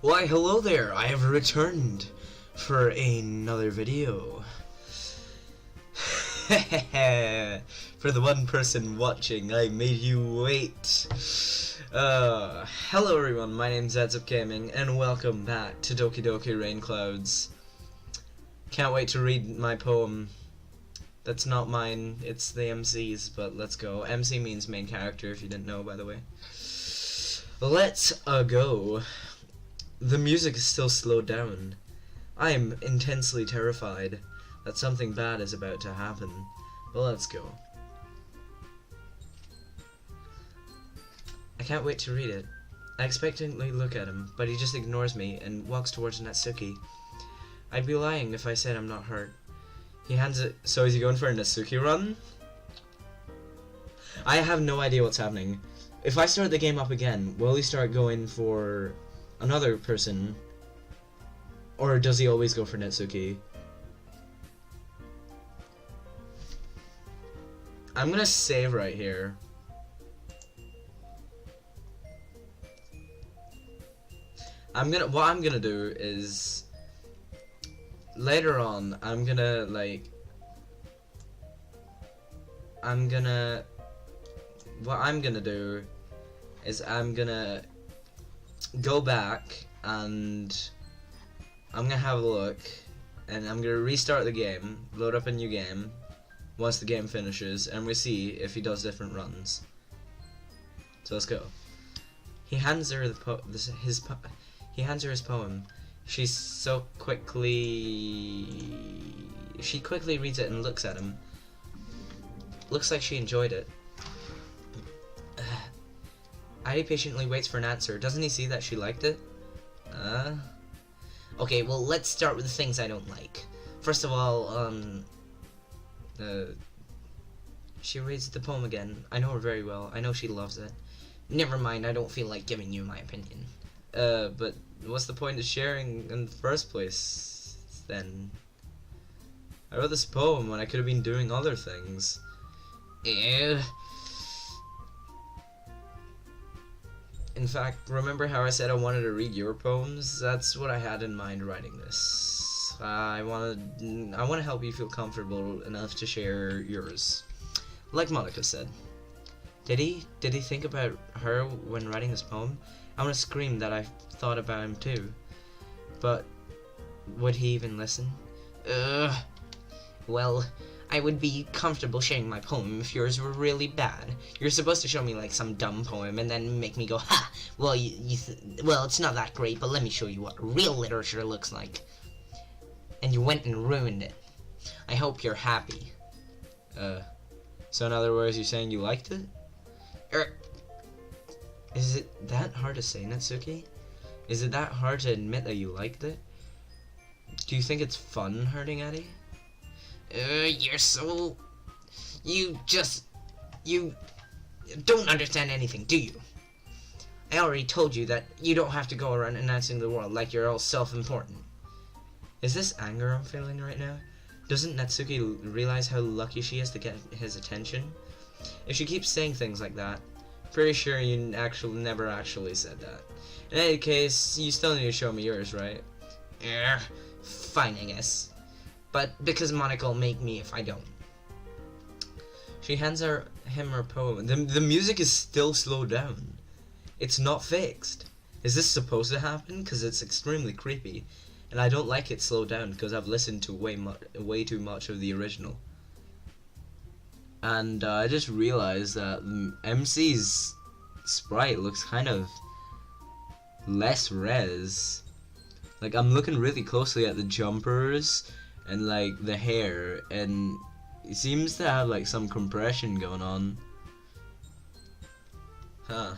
Why, hello there! I have returned for another video. For the one person watching, I made you wait. Hello everyone, my name's Edzip Gaming, and welcome back to Doki Doki Rain Clouds. Can't wait to read my poem. That's not mine, it's the MC's, but let's go. MC means main character, if you didn't know, by the way. Let's go. The music is still slowed down. I am intensely terrified that something bad is about to happen. But let's go. I can't wait to read it. I expectantly look at him, but he just ignores me and walks towards Natsuki. I'd be lying if I said I'm not hurt. He hands it. So is he going for a Natsuki run? I have no idea what's happening. If I start the game up again, will he start going for another person? Or does he always go for Natsuki? I'm gonna save right here. What I'm gonna do is later on what I'm gonna do is I'm gonna go back and I'm gonna have a look, and I'm gonna restart the game, load up a new game once the game finishes, and we see if he does different runs. So let's go. He hands her he hands her his poem. She quickly reads it and looks at him. Looks like she enjoyed it. Adi patiently waits for an answer. Doesn't he see that she liked it? Okay, well, let's start with the things I don't like. First of all, she reads the poem again. I know her very well. I know she loves it. Never mind, I don't feel like giving you my opinion. But what's the point of sharing in the first place, then? I wrote this poem when I could have been doing other things. Ew. In fact, remember how I said I wanted to read your poems? That's what I had in mind writing this. I want to help you feel comfortable enough to share yours. Like Monica said. Did he think about her when writing this poem? I want to scream that I thought about him too. But would he even listen? Well, I would be comfortable sharing my poem if yours were really bad. You're supposed to show me like some dumb poem and then make me go, ha! Well, well, it's not that great, but let me show you what real literature looks like. And you went and ruined it. I hope you're happy. So in other words, you're saying you liked it? Is it that hard to say, Natsuki? Is it that hard to admit that you liked it? Do you think it's fun hurting Adi? You're so... You don't understand anything, do you? I already told you that you don't have to go around announcing the world like you're all self-important. Is this anger I'm feeling right now? Doesn't Natsuki realize how lucky she is to get his attention? If she keeps saying things like that, pretty sure you never actually said that. In any case, you still need to show me yours, right? Fine, I guess. But because Monica will make me if I don't. She hands him her poem. The music is still slowed down. It's not fixed. Is this supposed to happen? Because it's extremely creepy. And I don't like it slowed down because I've listened to way too much of the original. And I just realized that MC's sprite looks kind of less res. Like, I'm looking really closely at the jumpers and like the hair, and it seems to have like some compression going on. Huh.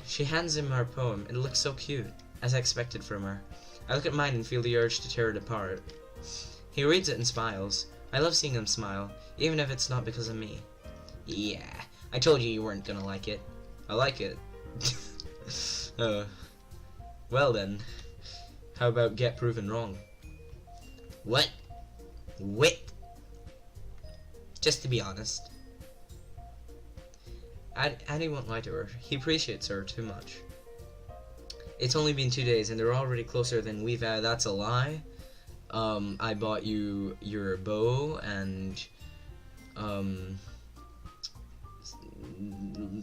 She hands him her poem. It looks so cute, as I expected from her. I look at mine and feel the urge to tear it apart. He reads it and smiles. I love seeing him smile, even if it's not because of me. Yeah, I told you weren't gonna like it. I like it. Well then. How about get proven wrong? What? Wit? Just to be honest. Adi won't lie to her. He appreciates her too much. It's only been 2 days, and they're already closer than we've had. That's a lie. I bought you your bow and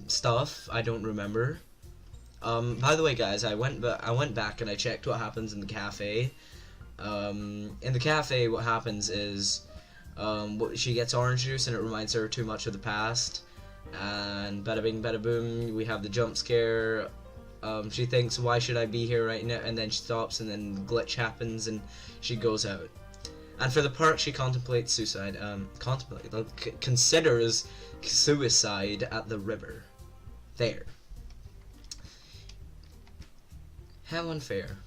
stuff. I don't remember. By the way, guys, I went back and I checked what happens in the cafe. In the cafe, what happens is she gets orange juice and it reminds her too much of the past. And bada bing, bada boom, we have the jump scare. She thinks, why should I be here right now? And then she stops, and then the glitch happens, and she goes out. And for the park, she contemplates suicide. Considers suicide at the river. There. How unfair.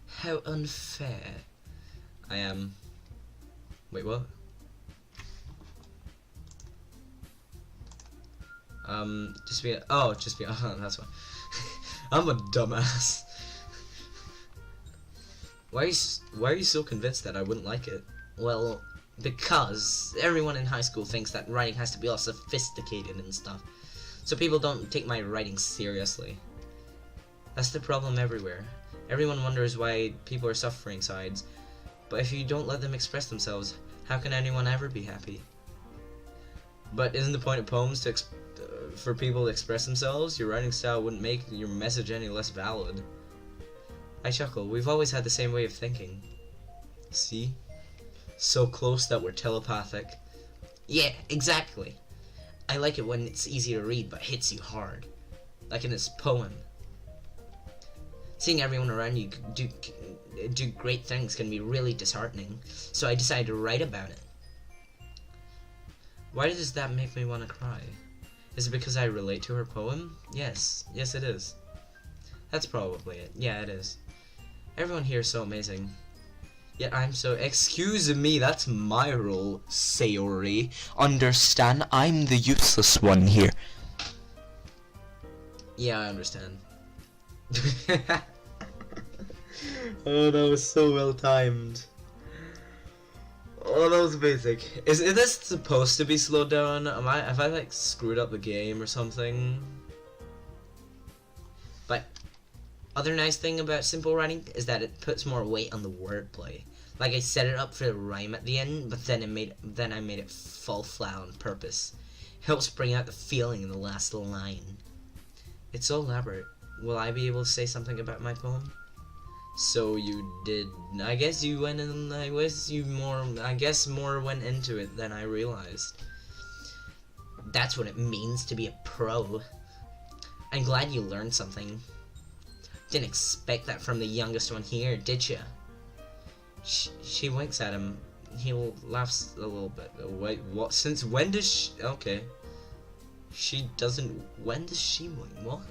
How unfair. I am. Wait, what? Just be. Oh, that's why. I'm a dumbass. Why are you so convinced that I wouldn't like it? Well, because everyone in high school thinks that writing has to be all sophisticated and stuff. So people don't take my writing seriously. That's the problem everywhere. Everyone wonders why people are suffering sides. But if you don't let them express themselves, how can anyone ever be happy? But isn't the point of poems to for people to express themselves? Your writing style wouldn't make your message any less valid. I chuckle. We've always had the same way of thinking. See? So close that we're telepathic. Yeah, exactly. I like it when it's easy to read but hits you hard. Like in this poem. Seeing everyone around you do great things can be really disheartening. So I decided to write about it. Why does that make me want to cry? Is it because I relate to her poem? Yes. Yes, it is. That's probably it. Yeah, it is. Everyone here is so amazing. Yet I'm so... Excuse me, that's my role, Sayori. Understand? I'm the useless one here. Yeah, I understand. Oh, that was so well timed. Oh, that was basic. Is this supposed to be slowed down? Have I like screwed up the game or something? But other nice thing about simple writing is that it puts more weight on the wordplay. Like I set it up for the rhyme at the end, but then I made it fall flat on purpose. Helps bring out the feeling in the last line. It's so elaborate. Will I be able to say something about my poem? So you did. I guess you went in. I guess more went into it than I realized. That's what it means to be a pro. I'm glad you learned something. Didn't expect that from the youngest one here, did ya? She winks at him. He laughs a little bit. Wait, what? Since when does she? Okay. She doesn't. When does she wink? What?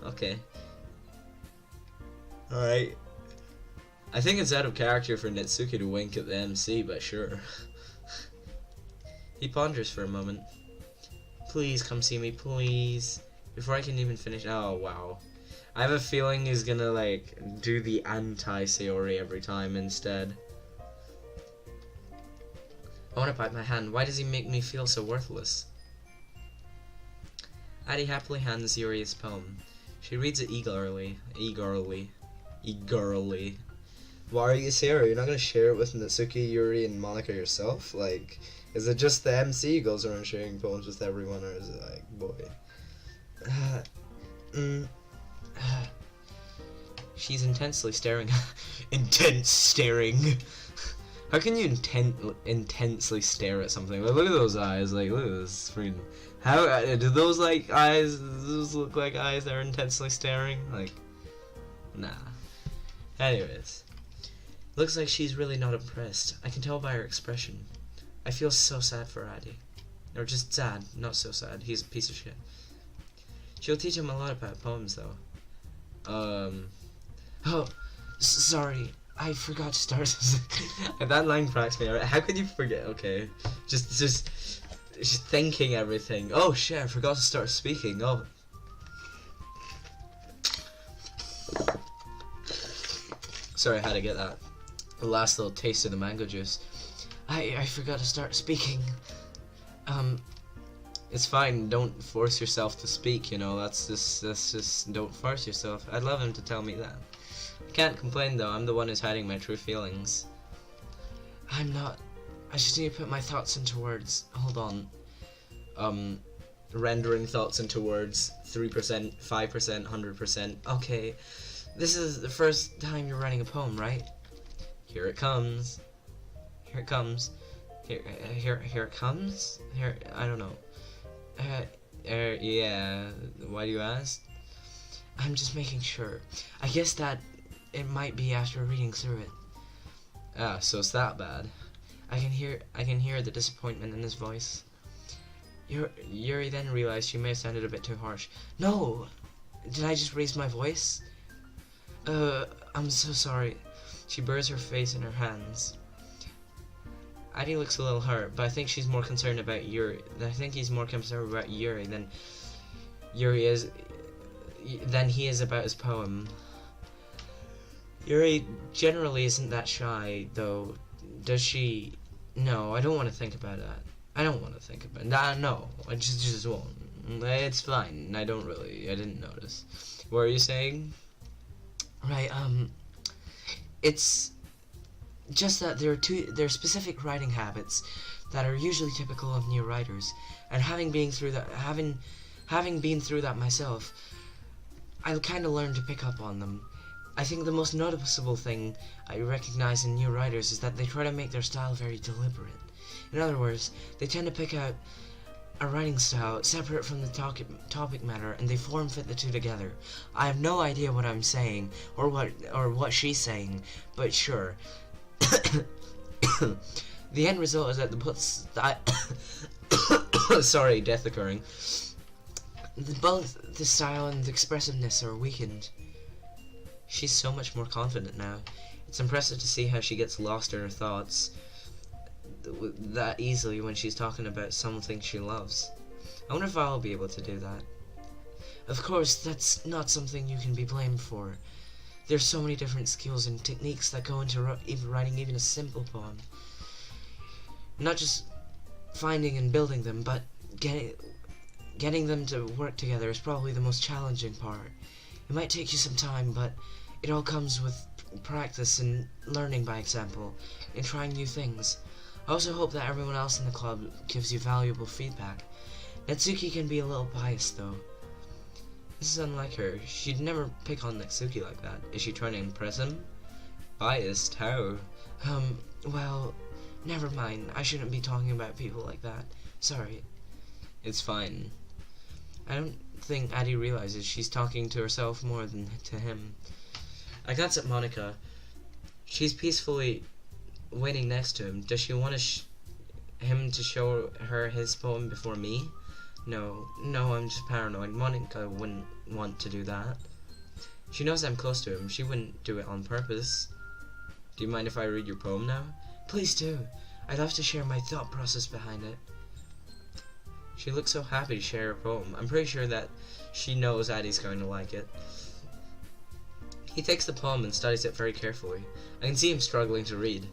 Okay. Alright. I think it's out of character for Netsuke to wink at the MC, but sure. He ponders for a moment. Please come see me, please. Before I can even finish. Oh, wow. I have a feeling he's gonna, like, do the anti-Sayori every time instead. I wanna bite my hand. Why does he make me feel so worthless? Addie happily hands Yuri his poem. She reads it eagerly. Why are you Sayori? You're not gonna share it with Natsuki, Yuri, and Monica yourself? Like, is it just the MC goes around sharing poems with everyone, or is it like, boy? She's intensely staring. Intense staring. How can you intensely stare at something? Like, look at those eyes. Like, look at this freaking. How do those like eyes? Those look like eyes that are intensely staring? Like, nah. Anyways, looks like she's really not impressed. I can tell by her expression. I feel so sad for Addie. Or just sad, not so sad. He's a piece of shit. She'll teach him a lot about poems, though. Oh, sorry. I forgot to start. That line cracks me. How could you forget? Okay, just thinking everything. Oh shit! I forgot to start speaking. Oh. Sorry, I had to get that last little taste of the mango juice. I forgot to start speaking. It's fine. Don't force yourself to speak. You know, that's just don't force yourself. I'd love him to tell me that. I can't complain though. I'm the one who's hiding my true feelings. I'm not. I just need to put my thoughts into words. Hold on. Rendering thoughts into words. 3%, 5%, 100%. Okay. This is the first time you're writing a poem, right? Here it comes. Here it comes. Here it comes. Here, I don't know. Yeah. Why do you ask? I'm just making sure. I guess that it might be after reading through it. Ah, so it's that bad. I can hear the disappointment in his voice. Yuri then realized she may have sounded a bit too harsh. No! Did I just raise my voice? I'm so sorry. She buries her face in her hands. Addie looks a little hurt, but I think she's more concerned about Yuri. I think he's more concerned about Yuri than he is about his poem. Yuri generally isn't that shy, though. Does she? No, I don't want to think about that. I don't want to think about it. No, I just won't. It's fine. I didn't notice. What are you saying? Right, it's just that there are specific writing habits that are usually typical of new writers, and having been through that myself, I kind of learned to pick up on them. I think the most noticeable thing I recognize in new writers is that they try to make their style very deliberate. In other words, they tend to pick out a writing style separate from the topic matter, and they form fit the two together. I have no idea what I'm saying or what she's saying, but sure. The end result is that sorry, death occurring. Both the style and the expressiveness are weakened. She's so much more confident now. It's impressive to see how she gets lost in her thoughts that easily when she's talking about something she loves. I wonder if I'll be able to do that. Of course, that's not something you can be blamed for. There's so many different skills and techniques that go into writing even a simple poem. Not just finding and building them, but getting them to work together is probably the most challenging part. It might take you some time, but it all comes with practice and learning by example, and trying new things. I also hope that everyone else in the club gives you valuable feedback. Natsuki can be a little biased, though. This is unlike her. She'd never pick on Natsuki like that. Is she trying to impress him? Biased? How? Well, never mind. I shouldn't be talking about people like that. Sorry. It's fine. I don't think Addie realizes she's talking to herself more than to him. I glance at Monica. She's peacefully waiting next to him. Does she want him to show her his poem before me? No, I'm just paranoid. Monica wouldn't want to do that. She knows I'm close to him. She wouldn't do it on purpose. Do you mind if I read your poem now? Please do. I'd love to share my thought process behind it. She looks so happy to share her poem. I'm pretty sure that she knows Addie's going to like it. He takes the poem and studies it very carefully. I can see him struggling to read.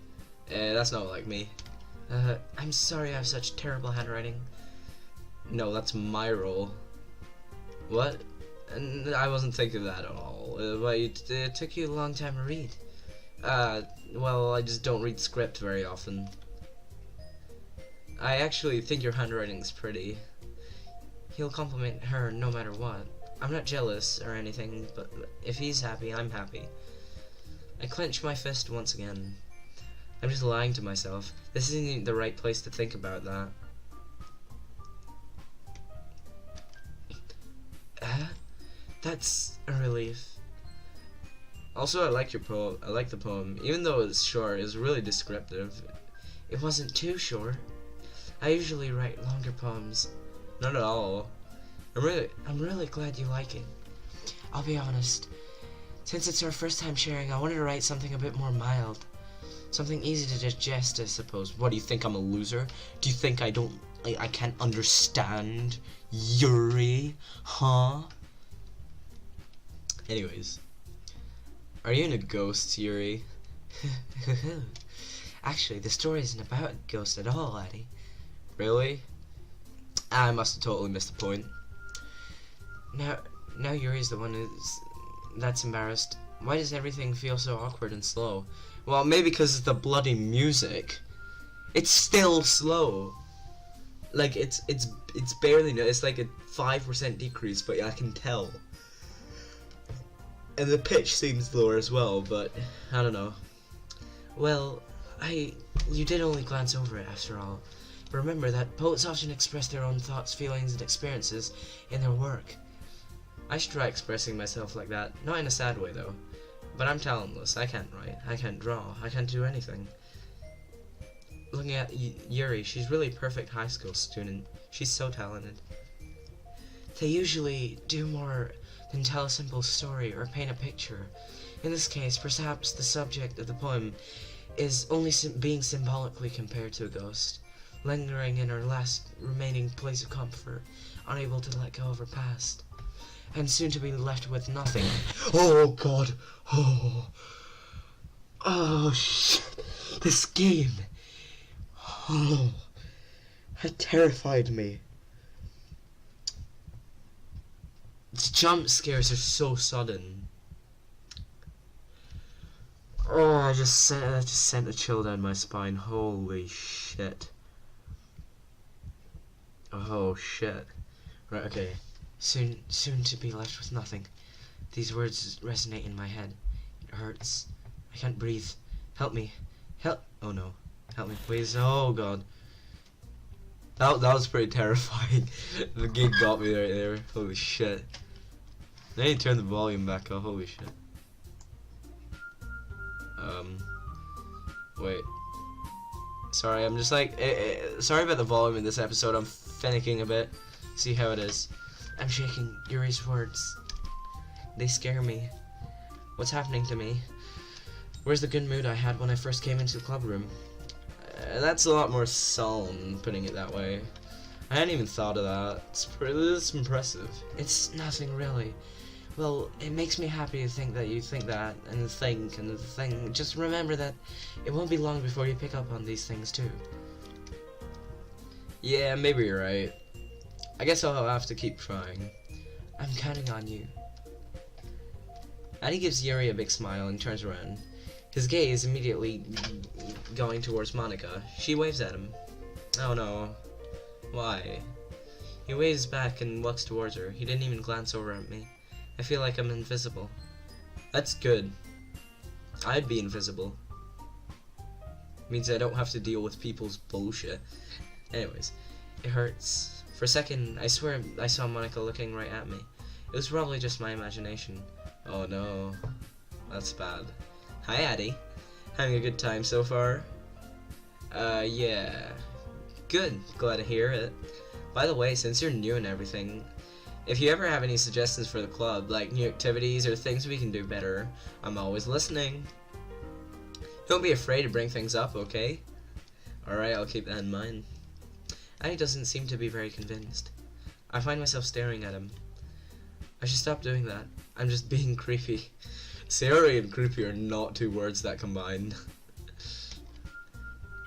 That's not like me. I'm sorry I have such terrible handwriting. No, that's my role. What? I wasn't thinking that at all. It took you a long time to read. Well, I just don't read script very often. I actually think your handwriting's pretty. He'll compliment her no matter what. I'm not jealous or anything, but if he's happy, I'm happy. I clench my fist once again. I'm just lying to myself. This isn't the right place to think about that. That's a relief. Also, I like your poem. I like the poem. Even though it's short, it's really descriptive. It wasn't too short. I usually write longer poems. Not at all. I'm really glad you like it. I'll be honest. Since it's our first time sharing, I wanted to write something a bit more mild. Something easy to digest, I suppose. What, do you think I'm a loser? Do you think I can't understand Yuri? Huh? Anyways. Are you into ghosts, Yuri? Actually, the story isn't about ghosts at all, Addie. Really? I must have totally missed the point. Now Yuri's the one that's embarrassed. Why does everything feel so awkward and slow? Well, maybe because of the bloody music. It's still slow. Like it's barely. It's like a 5% decrease, but I can tell. And the pitch seems lower as well, but I don't know. Well, you did only glance over it after all. Remember that poets often express their own thoughts, feelings, and experiences in their work. I should try expressing myself like that, not in a sad way though. But I'm talentless. I can't write. I can't draw. I can't do anything. Looking at Yuri, she's really a perfect high school student. She's so talented. They usually do more than tell a simple story or paint a picture. In this case, perhaps the subject of the poem is only being symbolically compared to a ghost, lingering in her last remaining place of comfort, unable to let go of her past, and soon to be left with nothing. Oh god! Oh shit! This game! Oh, it terrified me. The jump scares are so sudden. Oh, I just sent a chill down my spine. Holy shit. Oh shit. Right, okay. Soon to be left with nothing. These words resonate in my head. It hurts. I can't breathe. Help me. Help. Oh no. Help me, please. Oh god. That was pretty terrifying. The gig got me right there. Holy shit. I need to turn the volume back up. Holy shit. Wait. Sorry, I'm just like, sorry about the volume in this episode. I'm finicking a bit. See how it is. I'm shaking. Yuri's words. They scare me. What's happening to me? Where's the good mood I had when I first came into the club room? That's a lot more solemn, putting it that way. I hadn't even thought of that. It's impressive. It's nothing really. Well, it makes me happy to think that you think that, and think. Just remember that it won't be long before you pick up on these things too. Yeah, maybe you're right. I guess I'll have to keep trying. I'm counting on you. Addy gives Yuri a big smile and turns around. His gaze immediately going towards Monica. She waves at him. Oh no. Why? He waves back and walks towards her. He didn't even glance over at me. I feel like I'm invisible. That's good. I'd be invisible. Means I don't have to deal with people's bullshit. Anyways, it hurts. For a second, I swear I saw Monica looking right at me. It was probably just my imagination. Oh no. That's bad. Hi, Addy. Having a good time so far? Yeah. Good. Glad to hear it. By the way, since you're new and everything, if you ever have any suggestions for the club, like new activities or things we can do better, I'm always listening. Don't be afraid to bring things up, okay? Alright, I'll keep that in mind. Addy doesn't seem to be very convinced. I find myself staring at him. I should stop doing that. I'm just being creepy. Scary and creepy are not two words that combine.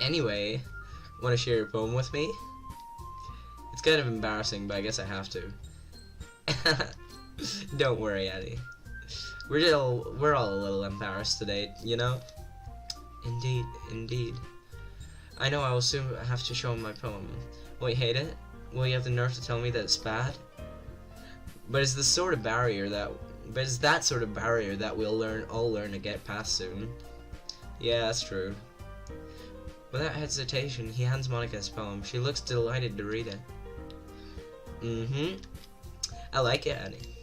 Anyway, want to share your poem with me? It's kind of embarrassing, but I guess I have to. Don't worry, Addy. We're all a little embarrassed today, you know? Indeed, indeed. I know I will soon have to show him my poem. Will you hate it? Will you have the nerve to tell me that it's bad? But it's that sort of barrier that we'll all learn to get past soon. Yeah, that's true. Without hesitation, he hands Monica his poem. She looks delighted to read it. I like it, Addy.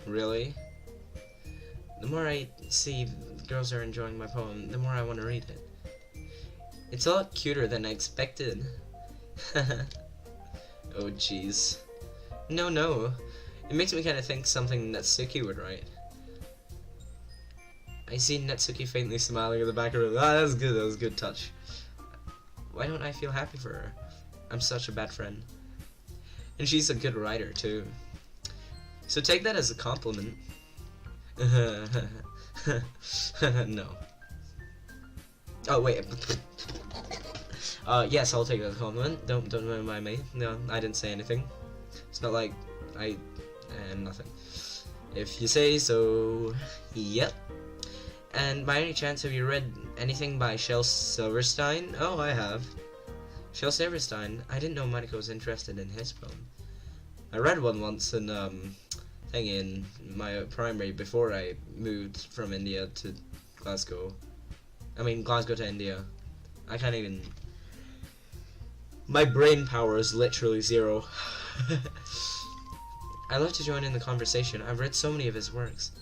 Really? The more I see girls are enjoying my poem, the more I want to read it. It's a lot cuter than I expected. Oh jeez. No. It makes me kind of think something Natsuki would write. I see Natsuki faintly smiling in the back of her. Ah, that was good. That was a good touch. Why don't I feel happy for her? I'm such a bad friend. And she's a good writer, too. So take that as a compliment. No. Oh, wait. Yes, I'll take that as a compliment. Don't mind me. No, I didn't say anything. It's not like I nothing. If you say so, yep. And by any chance, have you read anything by Shel Silverstein? Oh, I have. Shel Silverstein. I didn't know Monica was interested in his poem. I read one once in in my primary before I moved from India to Glasgow. I mean Glasgow to India. I can't even. My brain power is literally zero. I love to join in the conversation. I've read so many of his works.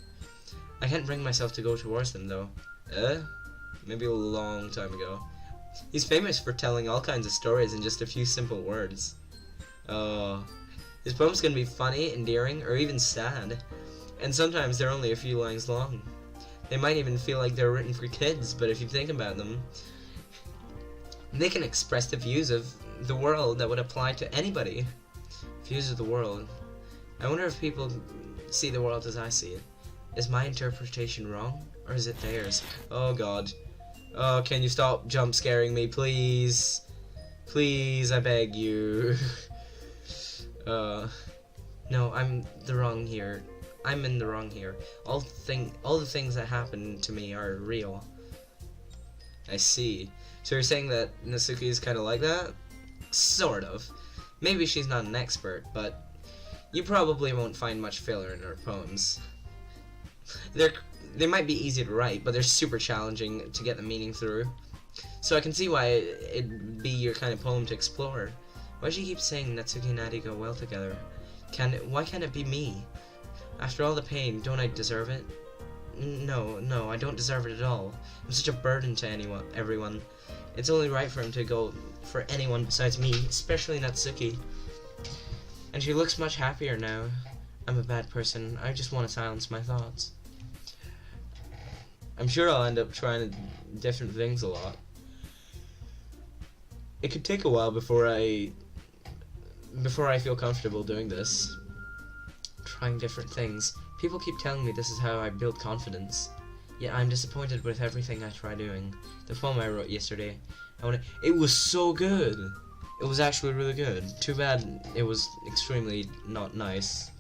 I can't bring myself to go towards them though. Maybe a long time ago. He's famous for telling all kinds of stories in just a few simple words. His poems can be funny, endearing, or even sad. And sometimes they're only a few lines long. They might even feel like they're written for kids, but if you think about them, they can express the views of the world that would apply to anybody. Views of the world. I wonder if people see the world as I see it. Is my interpretation wrong, or is it theirs? Oh god. Oh, can you stop jump scaring me, please? Please, I beg you. No, I'm the wrong here. I'm in the wrong here. All the things that happen to me are real. I see. So you're saying that Natsuki is kind of like that? Sort of. Maybe she's not an expert, but you probably won't find much filler in her poems. They might be easy to write, but they're super challenging to get the meaning through. So I can see why it'd be your kind of poem to explore. Why does she keep saying Natsuki and Adi go well together? Why can't it be me? After all the pain, don't I deserve it? No, I don't deserve it at all. I'm such a burden to everyone. It's only right for him to go for anyone besides me, especially Natsuki. And she looks much happier now. I'm a bad person. I just want to silence my thoughts. I'm sure I'll end up trying different things a lot. It could take a while before I feel comfortable doing this. Trying different things. People keep telling me this is how I build confidence. Yet I'm disappointed with everything I try doing. The poem I wrote yesterday, it was so good. It was actually really good. Too bad it was extremely not nice.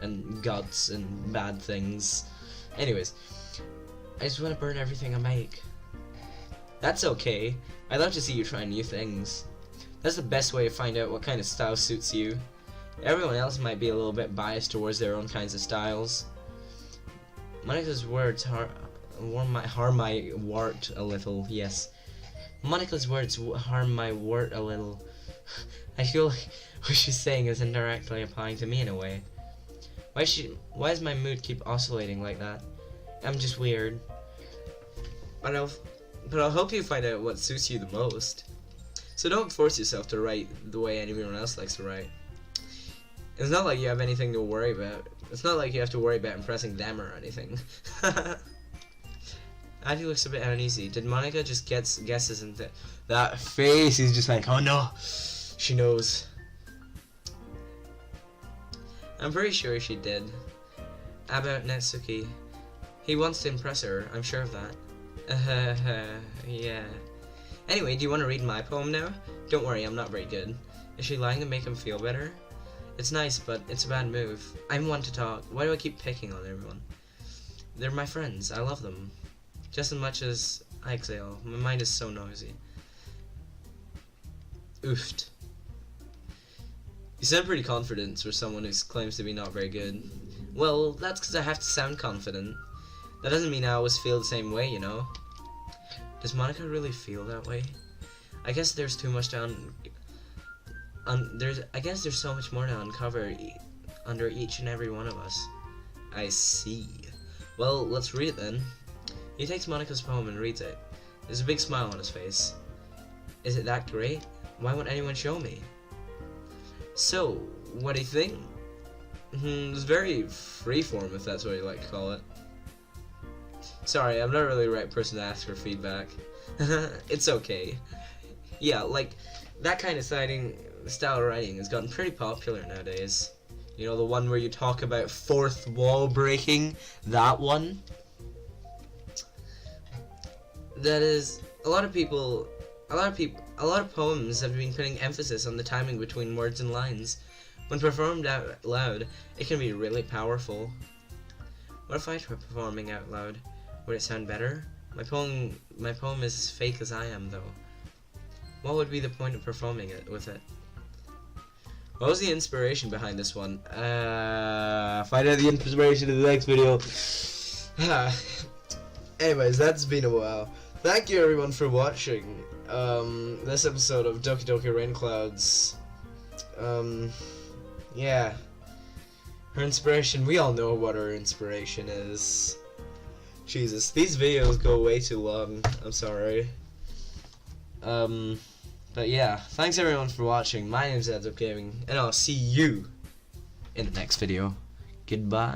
And guts and bad things. Anyways, I just want to burn everything I make. That's okay. I love to see you try new things. That's the best way to find out what kind of style suits you. Everyone else might be a little bit biased towards their own kinds of styles. Monica's words harm my wart a little, yes. Monica's words harm my wart a little. I feel like what she's saying is indirectly applying to me in a way. Why does my mood keep oscillating like that? I'm just weird. But I'll help you find out what suits you the most. So don't force yourself to write the way anyone else likes to write. It's not like you have anything to worry about. It's not like you have to worry about impressing them or anything. Adi looks a bit uneasy. Did Monica just guesses and that face is just like, oh no, she knows. I'm pretty sure she did. About Natsuki. He wants to impress her, I'm sure of that. Yeah. Anyway, do you want to read my poem now? Don't worry, I'm not very good. Is she lying to make him feel better? It's nice, but it's a bad move. I'm one to talk. Why do I keep picking on everyone? They're my friends. I love them. Just as much as I exhale. My mind is so noisy. Oofed. You sound pretty confident for someone who claims to be not very good. Well, that's because I have to sound confident. That doesn't mean I always feel the same way, you know? Does Monica really feel that way? I guess there's too much to I guess there's so much more to uncover under each and every one of us. I see. Well, let's read it then. He takes Monica's poem and reads it. There's a big smile on his face. Is it that great? Why won't anyone show me? So, what do you think? It's very freeform, if that's what you like to call it. Sorry, I'm not really the right person to ask for feedback. It's okay. Yeah, like, that kind of style of writing has gotten pretty popular nowadays. You know, the one where you talk about fourth wall breaking? That one? That is, a lot of people A lot of poems have been putting emphasis on the timing between words and lines. When performed out loud, it can be really powerful. What if I try performing out loud? Would it sound better? My poem is as fake as I am, though. What would be the point of performing it with it? What was the inspiration behind this one? Find out the inspiration in the next video. Anyways, that's been a while. Thank you everyone for watching this episode of Doki Doki Rain Clouds. Yeah. Her inspiration, we all know what her inspiration is. Jesus, these videos go way too long. I'm sorry. But yeah, thanks everyone for watching. My name's Heads Up Gaming, and I'll see you in the next video. Goodbye.